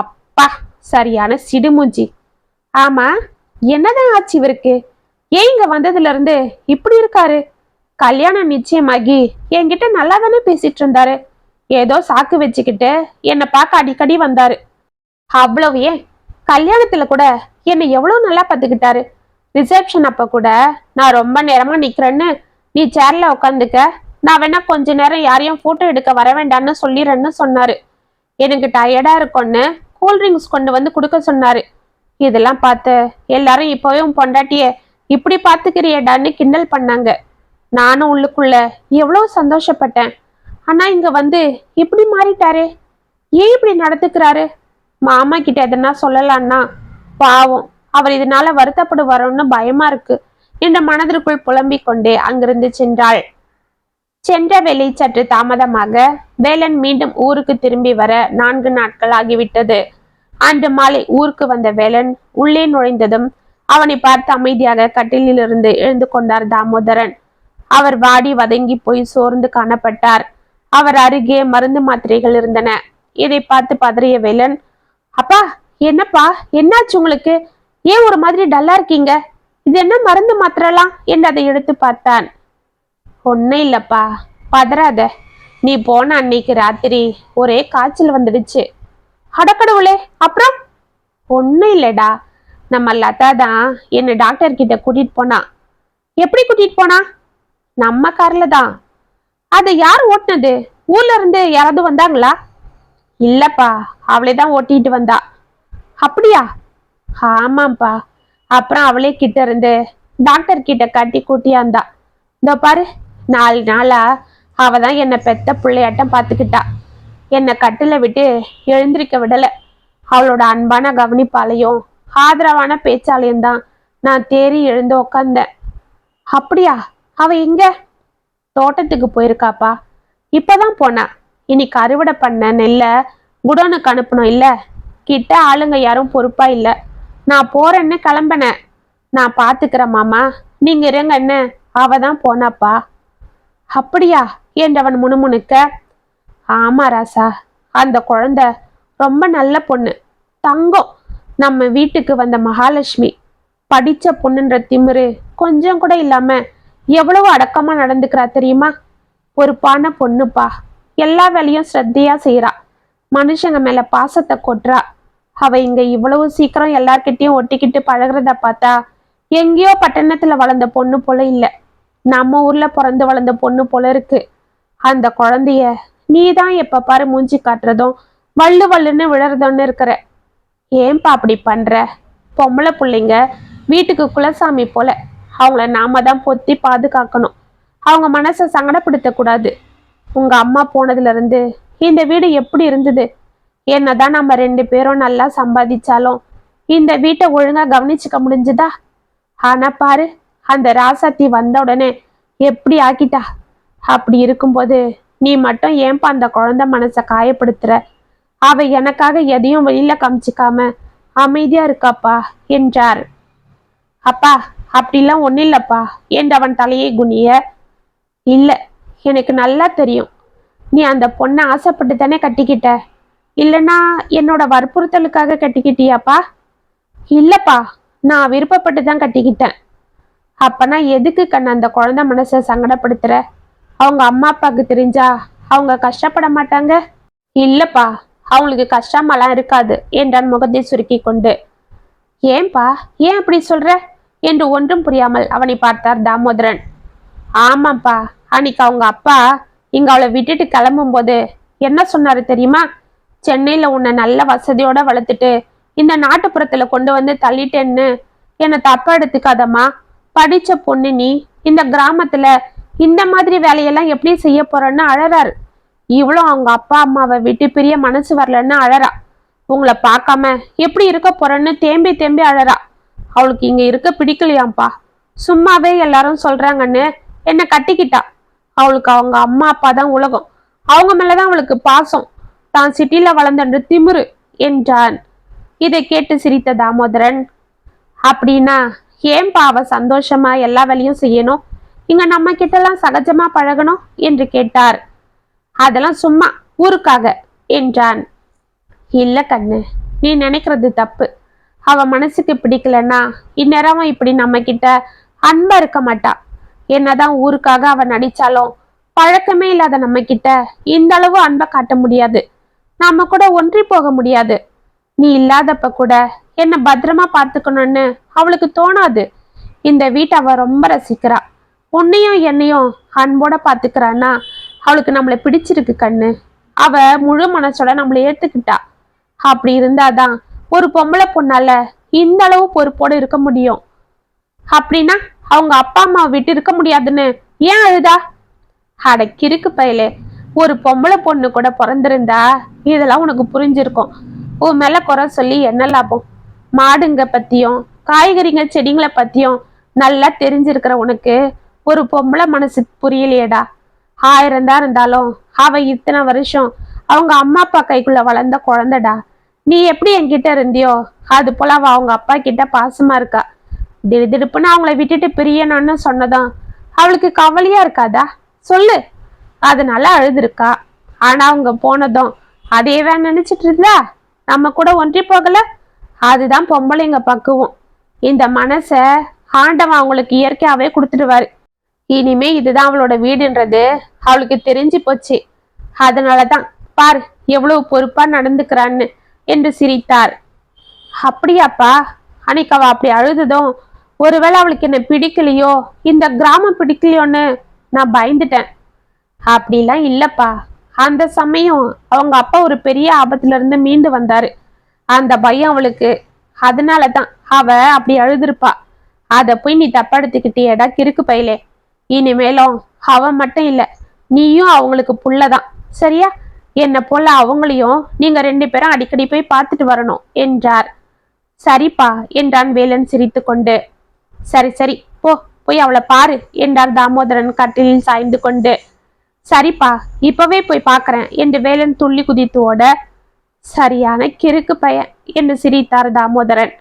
அப்பா, சரியான சிடுமூஞ்சி. ஆமா, என்னதான் ஆச்சு இவருக்கு? ஏன் இங்க வந்ததுல இருந்து இப்படி இருக்காரு? கல்யாணம் நிச்சயமாகி என்கிட்ட நல்லா தானே பேசிட்டு இருந்தாரு. ஏதோ சாக்கு வச்சுக்கிட்டு என்னை பார்க்க அடிக்கடி வந்தாரு. அவ்வளவு ஏன், கல்யாணத்துல கூட என்னை எவ்வளவு நல்லா பார்த்துக்கிட்டாரு. ரிசப்ஷன் அப்ப கூட நான் ரொம்ப நேரமா நிக்கிறேன்னு நீ சேர்ல உட்காந்துக்க, நான் வேணா கொஞ்ச நேரம் யாரையும் போட்டோ எடுக்க வர வேண்டாம்னு சொல்லிடுறேன்னு சொன்னாரு. எனக்கு டயர்டா இருக்கும்னு கூல்ட்ரிங்க்ஸ் கொண்டு வந்து கொடுக்க சொன்னாரு. இதெல்லாம் பார்த்து எல்லாரும் இப்பவே உன் பொண்டாட்டிய இப்படி பார்த்துக்கிறியடான்னு கிண்டல் பண்ணாங்க. நானும் உள்ளுக்குள்ள எவ்வளவு சந்தோஷப்பட்டேன். ஆனா இங்க வந்து இப்படி மாறிட்டாரே, ஏன் இப்படி நடந்துக்கிறாரு? மாமா கிட்ட எதனா சொல்லலான்னா பாவம், அவர் இதனால வருத்தப்படுவாரோன்னு பயமா இருக்கு என்ற மனதிற்குள் புலம்பிக் கொண்டே அங்கிருந்து சென்றாள். சென்ற வேலை சற்று தாமதமாக வேலன் மீண்டும் ஊருக்கு திரும்பி வர 4 நாட்கள் ஆகிவிட்டது. அன்று மாலை ஊருக்கு வந்த வேலன் உள்ளே நுழைந்ததும் அவனை பார்த்து அமைதியாக கட்டிலிருந்து எழுந்து கொண்டார் தாமோதரன். அவர் வாடி வதங்கி போய் சோர்ந்து காணப்பட்டார். அவர் அருகே மருந்து மாத்திரைகள் இருந்தன. இதை பார்த்து பதறிய வேலன், "அப்பா, என்னப்பா, என்னாச்சு உங்களுக்கு? ஏன் ஒரு மாதிரி டல்லா இருக்கீங்க? இது என்ன மருந்து மாத்திரலாம்?" என்று அதை எடுத்து பார்த்தான். "ஒன்னும் இல்லப்பா, பதறாத. நீ போன அன்னைக்கு ராத்திரி ஒரே காய்ச்சல் வந்துடுச்சு." "அடக்கடவுளே, அப்புறம்?" "ஒன்னும் இல்லடா, நம்ம லதா தான் என்ன டாக்டர் கிட்ட கூட்டிட்டு போனா." "எப்படி கூட்டிட்டு போனா?" "நம்ம கார்ல தான்." "அதை யார் ஓட்டுனது? ஊர்ல இருந்து யாராவது வந்தாங்களா?" "இல்லப்பா, அவளே தான் ஓட்டிட்டு வந்தா." "அப்படியா?" "ஆமாப்பா." அப்புறம் அவளே கிட்ட இருந்து டாக்டர் கிட்ட காட்டி கூட்டியாந்தா. இந்த பாரு, 4 நாளா அவ தான் என்னை பெத்த பிள்ளையாட்டம் பார்த்துக்கிட்டா. என்னை கட்டில விட்டு எழுந்திருக்க விடல. அவளோட அன்பான கவனிப்பாலையும் ஆதரவான பேச்சாலையும் தான் நான் தேறி எழுந்து உக்காந்தேன்." "அப்படியா? அவ எங்க?" "தோட்டத்துக்கு போயிருக்காப்பா. இப்பதான் போனா. இன்னைக்கு அறுவடை பண்ண நெல்ல குடோனுக்கு அனுப்பணும் இல்ல, கிட்ட ஆளுங்க யாரும் பொறுப்பா இல்ல. நான் போறேன்னு கிளம்பினேன். நான் பாத்துக்கிறேன் மாமா, நீங்க இருங்கன்னு அவ தான் போனாப்பா." "அப்படியா?" என்றவன் முணுமுணுக்க, "ஆமா ராசா, அந்த குழந்தை ரொம்ப நல்ல பொண்ணு, தங்கம். நம்ம வீட்டுக்கு வந்த மகாலட்சுமி. படிச்ச பொண்ணுன்ற திமிரு கொஞ்சம் கூட இல்லாம எவ்வளவு அடக்கமா நடந்துக்கிறா தெரியுமா? பொறுப்பான பொண்ணுப்பா. எல்லா வேலையும் ஸ்ரத்தையா செய்யறா. மனுஷங்க மேல பாசத்தை கொட்டுறா. அவ இங்க இவ்வளவு சீக்கிரம் எல்லார்கிட்டையும் ஒட்டிக்கிட்டு பழகுறத பார்த்தா எங்கேயோ பட்டணத்துல வளர்ந்த பொண்ணு போல இல்ல, நம்ம ஊர்ல பிறந்து வளர்ந்த பொண்ணு போல இருக்கு. அந்த குழந்தைய நீதான் எப்ப பாரு மூஞ்சி காட்டுறதும் வள்ளு வள்ளுன்னு விழறதும்னு இருக்கிற. ஏன்பா அப்படி பண்ற? பொம்பளை பிள்ளைங்க வீட்டுக்கு குலசாமி போல, அவங்கள நாம தான் பொத்தி பாதுகாக்கணும். அவங்க மனசை சங்கடப்படுத்த கூடாது. உங்க அம்மா போனதுல இருந்து இந்த வீடு எப்படி இருந்தது? என்னதான் நம்ம 2 பேரும் நல்லா சம்பாதிச்சாலும் இந்த வீட்டை ஒழுங்கா கவனிச்சுக்க முடிஞ்சுதா? ஆனா பாரு, அந்த ராசாத்தி வந்த உடனே எப்படி ஆக்கிட்டா. அப்படி இருக்கும்போது நீ மட்டும் ஏன்பா அந்த குழந்தை மனசை காயப்படுத்துற? அவ எனக்காக எதையும் வெளியில காமிச்சிக்காம அமைதியா இருக்காப்பா என்றார். அப்பா, அப்படிலாம் ஒன்னும் இல்லப்பா என்று அவன் தலையை குனிய, இல்ல, எனக்கு நல்லா தெரியும். நீ அந்த பொண்ணை ஆசைப்பட்டு தானே கட்டிக்கிட்ட, இல்லைன்னா என்னோட வற்புறுத்தலுக்காக கட்டிக்கிட்டியாப்பா? இல்லப்பா, நான் விருப்பப்பட்டு தான் கட்டிக்கிட்டேன். அப்பனா எதுக்கு கண்ணு அந்த குழந்தை மனசை சங்கடப்படுத்துற? அவங்க அம்மா அப்பாவுக்கு தெரிஞ்சா அவங்க கஷ்டப்பட மாட்டாங்க? இல்லப்பா, அவங்களுக்கு கஷ்டமெல்லாம் இருக்காது என்றான் முகத்தை சுருக்கி கொண்டு. ஏன்பா, ஏன் அப்படி சொல்ற என்று ஒன்றும் புரியாமல் அவனை பார்த்தார் தாமோதரன். ஆமாப்பா, அன்னைக்கு அவங்க அப்பா இங்க அவளை விட்டுட்டு கிளம்பும் போது என்ன சொன்னாரு தெரியுமா? சென்னையில உன்னை நல்ல வசதியோட வளர்த்துட்டு இந்த நாட்டுப்புறத்துல கொண்டு வந்து தள்ளிட்டேன்னு என்னை தப்பா எடுத்துக்காதம்மா. படிச்ச பொண்ணு நீ, இந்த கிராமத்துல இந்த மாதிரி வேலையெல்லாம் எப்படி செய்ய போறன்னு அழறாரு. இவ்வளோ அவங்க அப்பா அம்மாவை விட்டு பிரிய மனசு வரலன்னு அழறா. உங்களை பார்க்காம எப்படி இருக்க போறன்னு தேம்பி தேம்பி அழறா. அவளுக்கு இங்க இருக்க பிடிக்கலையாம்ப்பா. சும்மாவே எல்லாரும் சொல்றாங்கன்னு என்னை கட்டிக்கிட்டா. அவளுக்கு அவங்க அம்மா அப்பா தான் உலகம். அவங்க மேலதான் அவளுக்கு பாசம். தான் சிட்டில வளர்ந்த திமிரு என்றான். இதை கேட்டு சிரித்த தாமோதரன், அப்படின்னா ஏன்பா அவ சந்தோஷமா எல்லா வேலையும் செய்யணும், இங்க நம்ம கிட்டலாம் சகஜமா பழகணும் என்று கேட்டார். அதெல்லாம் சும்மா ஊருக்காக என்றான். இல்ல கண்ணு, நீ நினைக்கிறது தப்பு. அவ மனசுக்கு பிடிக்கலன்னா இந்நேரம் இப்படி நம்ம கிட்ட அன்பா இருக்க மாட்டா. என்னதான் ஊருக்காக அவ நடிச்சாலும் பழக்கமே இல்லாத நம்ம கிட்ட இந்த அளவு அன்பை காட்ட முடியாது. நாம கூட ஒன்றி போக முடியாது. நீ இல்லாதப்ப கூட என்ன பத்திரமா பார்த்துக்கணும்னு அவளுக்கு தோணாது. இந்த வீட்டை அவ ரொம்ப ரசிக்கிறா. உன்னையும் என்னையும் அன்போட பாத்துக்கிறான்னா அவளுக்கு நம்மளை பிடிச்சிருக்கு கண்ணு. அவ முழு மனசோட நம்மளை ஏத்துக்கிட்டா. அப்படி இருந்தாதான் ஒரு பொம்பளை பொண்ணால இந்த அளவு பொறுப்போட இருக்க முடியும். அப்படின்னா அவங்க அப்பா அம்மாவை விட்டு இருக்க முடியாதுன்னு ஏன் அழுதா? அட கிறுக்கு பயலே, ஒரு பொம்பளை பொண்ணு கூட பிறந்திருந்தா இதெல்லாம் உனக்கு புரிஞ்சிருக்கும். உன் மேல குறை சொல்லி என்ன லாபம்? மாடுங்க பத்தியும் காய்கறிங்க செடிங்களை பத்தியும் நல்லா தெரிஞ்சிருக்கிற உனக்கு ஒரு பொம்பளை மனசு புரியலையேடா. 1000 தான் இருந்தாலும் அவ இத்தனை வருஷம் அவங்க அம்மா அப்பா கைக்குள்ள வளர்ந்த குழந்தைடா. நீ எப்படி என்கிட்ட இருந்தியோ அது போல அவ அவங்க அப்பா கிட்ட பாசமா இருக்கா. திடுதிடுப்புன்னு அவங்கள விட்டுட்டு பிரியணும்னு சொன்னதும் அவளுக்கு கவலையா இருக்காதா சொல்லு? அதனால அழுதுருக்கா. ஆனா அவங்க போனதும் அதையவே நினைச்சிட்டு இருந்தா நம்ம கூட ஒன்றி போகல. அதுதான் பொம்பளைங்க பக்குவம். இந்த மனச ஆண்டவன் அவங்களுக்கு இயற்கையாவே கொடுத்துடுவாரு. இனிமே இதுதான் அவளோட வீடுன்றது அவளுக்கு தெரிஞ்சு போச்சு. அதனாலதான் பாரு எவ்வளவு பொறுப்பா நடந்துக்கிறான்னு என்று சிரித்தார். அப்படியாப்பா? அன்னைக்கு அவ அப்படி அழுதுதும் ஒருவேளை அவளுக்கு என்ன பிடிக்கலையோ, இந்த கிராமம் பிடிக்கலையோன்னு நான் பயந்துட்டேன். அப்படிலாம் இல்லப்பா. அந்த சமயம் அவங்க அப்பா ஒரு பெரிய ஆபத்துல இருந்து மீண்டு வந்தாரு. அந்த பயம் அவளுக்கு. அதனாலதான் அவ அப்படி அழுதுருப்பா. அத போய் நீ தப்பா எடுத்துக்கிட்டியடா கிறுக்கு பையலே. இனிமேலும் அவன் மட்டும் இல்ல, நீயும் அவங்களுக்கு புள்ளதான், சரியா? என்ன போல அவங்களையும் நீங்க 2 பேரும் அடிக்கடி போய் பார்த்துட்டு வரணும் என்றார். சரிப்பா என்றான் வேலன் சிரித்து கொண்டு. சரி சரி போ, போய் அவளை பாரு என்றார் தாமோதரன் கட்டிலில் சாய்ந்து கொண்டு. சரிப்பா, இப்பவே போய் பார்க்கறேன் என்று வேலன் துள்ளி குதித்து ஓட, சரியான கிறுக்கு பையன் என்று சிரித்தார் தாமோதரன்.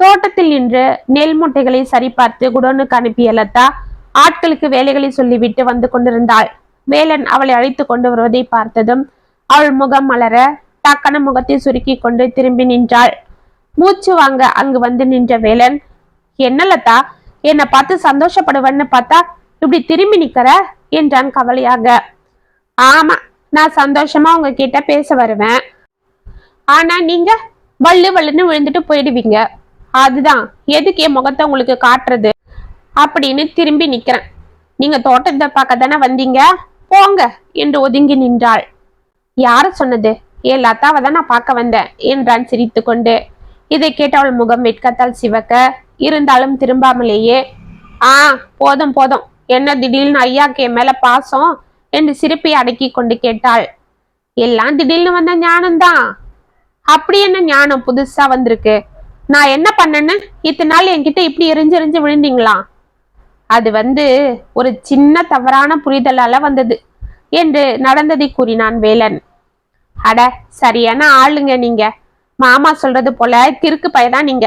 தோட்டத்தில் நின்று நெல் மூட்டைகளை சரிபார்த்து குடோனுக்கு அனுப்பிய லதா ஆட்களுக்கு வேலைகளை சொல்லிவிட்டு வந்து கொண்டிருந்தாள். வேலன் அவளை அழைத்து கொண்டு வருவதை பார்த்ததும் அவள் முகம் மலர டக்கன முகத்தை சுருக்கி கொண்டு திரும்பி நின்றாள். மூச்சு வாங்க அங்கு வந்து நின்ற வேலன், என்ன லதா, என்னை பார்த்து சந்தோஷப்படுவன்னு பார்த்தா இப்படி திரும்பி நிக்கிற என்றான் கவலையாக. ஆமா, நான் சந்தோஷமா உங்ககிட்ட பேச வருவேன். ஆனா நீங்க வள்ளு வள்ளுன்னு விழுந்துட்டு போயிடுவீங்க. அதுதான் எதுக்கு என் முகத்தை உங்களுக்கு காட்டுறது அப்படின்னு திரும்பி நிக்கிறேன். நீங்க தோட்டத்தை பார்க்க தானே வந்தீங்க, போங்க என்று ஒதுங்கி நின்றாள். யார சொன்னது? என் லதாவை தான் நான் பார்க்க வந்தேன் என்றான் சிரித்து கொண்டு. இதை கேட்ட அவள் முகம் வெட்கத்தால் சிவக்க, இருந்தாலும் திரும்பாமலேயே, ஆ போதும் போதும், என்ன திடீர்னு ஐயாக்கு என் மேல பாசம் என்று சிரிப்பை அடக்கி கொண்டு கேட்டாள். எல்லாம் திடீர்னு வந்த ஞானம்தான். அப்படி என்ன ஞானம் புதுசா வந்திருக்கு? நான் என்ன பண்ணேன்னு இத்தனை நாள் என்கிட்ட இப்படி எரிஞ்சு விழுந்தீங்களா? அது ஒரு சின்ன தவறான புரிதலால வந்தது என்று நடந்ததை கூறினான் வேலன். அட சரியான ஆளுங்க நீங்க. மாமா சொல்றது போல கிறுக்கு பையதான் நீங்க.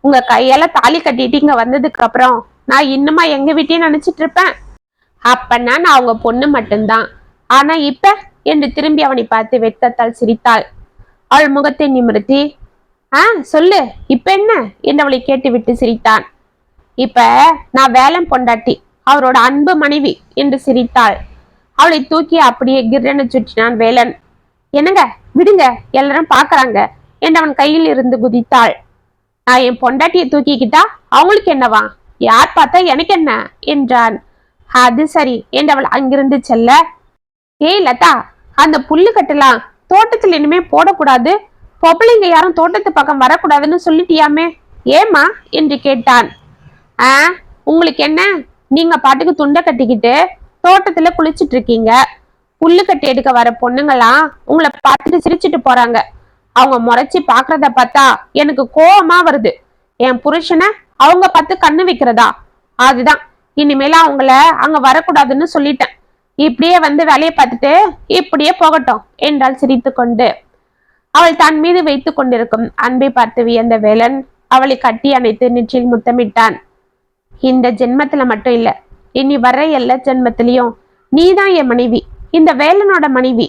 உங்க கையால தாலி கட்டிட்டு இங்க வந்ததுக்கு அப்புறம் நான் இன்னுமா எங்க வீட்டையும் நினைச்சிட்டு இருப்பேன். அப்பன்னா நான் அவங்க பொண்ணு மட்டும்தான். ஆனா இப்ப என்று திரும்பி அவனை பார்த்து வெட்கத்தால் சிரித்தாள். அவள் முகத்தை நிமிர்த்தி, சொல்லு இப்ப என்ன என்று அவளை கேட்டு விட்டு சிரித்தான். இப்ப நான் வேலன் பொண்டாட்டி, அவரோட அன்பு மனைவி என்று சிரித்தாள். அவளை தூக்கி அப்படியே கிர்ரென சுற்றினான் வேலன். என்னங்க விடுங்க, எல்லாரும் பாக்குறாங்க என்று அவன் கையில் இருந்து குதித்தாள். நான் என் பொண்டாட்டியை தூக்கிக்கிட்டா அவங்களுக்கு என்னவா? யார் பார்த்தா எனக்கு என்ன என்றான். அது சரி என்று அவள் அங்கிருந்து செல்ல, ஏய் லதா, அந்த புல்லு கட்டலாம் தோட்டத்தில் இனிமே போடக்கூடாது, பொம்பளைங்க யாரும் தோட்டத்து பக்கம் வரக்கூடாதுன்னு சொல்லிட்டியாமே, ஏமா என்று கேட்டான். உங்களுக்கு என்ன? நீங்க பாட்டுக்கு துண்டை கட்டிக்கிட்டு தோட்டத்துல குளிச்சுட்டு இருக்கீங்க. புல்லு கட்டி எடுக்க வர பொண்ணுங்களாம் உங்களை பார்த்துட்டு சிரிச்சுட்டு போறாங்க. அவங்க முறைச்சி பாக்குறத பார்த்தா எனக்கு கோவமா வருது. என் புருஷனை அவங்க பார்த்து கண்ணு வைக்கிறதா? அதுதான் இனிமேல அவங்கள அங்க வரக்கூடாதுன்னு சொல்லிட்டேன். இப்படியே வேலையை பார்த்துட்டு இப்படியே போகட்டும் என்றாள் சிரித்து கொண்டு. அவள் தன் மீது வைத்துக் கொண்டிருக்கும் அன்பை பார்த்து வியந்த வேலன் அவளை கட்டி அணைத்து நெற்றியில் முத்தமிட்டான். இந்த ஜென்மத்துல மட்டும் இல்ல, இனி வர்ற எல்லா ஜென்மத்திலையும் நீதான் என் மனைவி, இந்த வேலனோட மனைவி.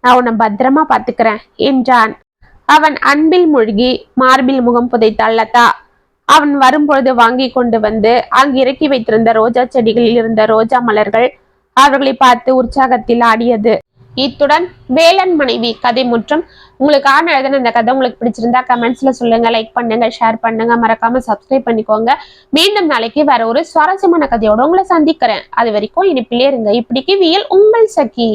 நான் உன்னை பத்திரமா பாத்துக்கிறேன் என்றான். அவன் அன்பில் மூழ்கி மார்பில் முகம் புதைத்தாள் லதா. அவன் வரும்பொழுது வாங்கி கொண்டு அங்கு இறக்கி வைத்திருந்த ரோஜா செடிகளில் இருந்த ரோஜா மலர்கள் அவர்களை பார்த்து உற்சாகத்தில் ஆடியது. இத்துடன் வேலன் மனைவி கதை முற்றும். உங்களுக்கான எழுதின இந்த கதை உங்களுக்கு பிடிச்சிருந்தா கமெண்ட்ஸ்ல சொல்லுங்க, லைக் பண்ணுங்க, ஷேர் பண்ணுங்க, மறக்காம சப்ஸ்கிரைப் பண்ணிக்கோங்க. மீண்டும் நாளைக்கு வேற ஒரு சுவாரஸ்யமான கதையோட உங்களை சந்திக்கிறேன். அது வரைக்கும் இனிப்பிலே இருங்க. இப்படிக்கு வியல் உங்கள் சகி.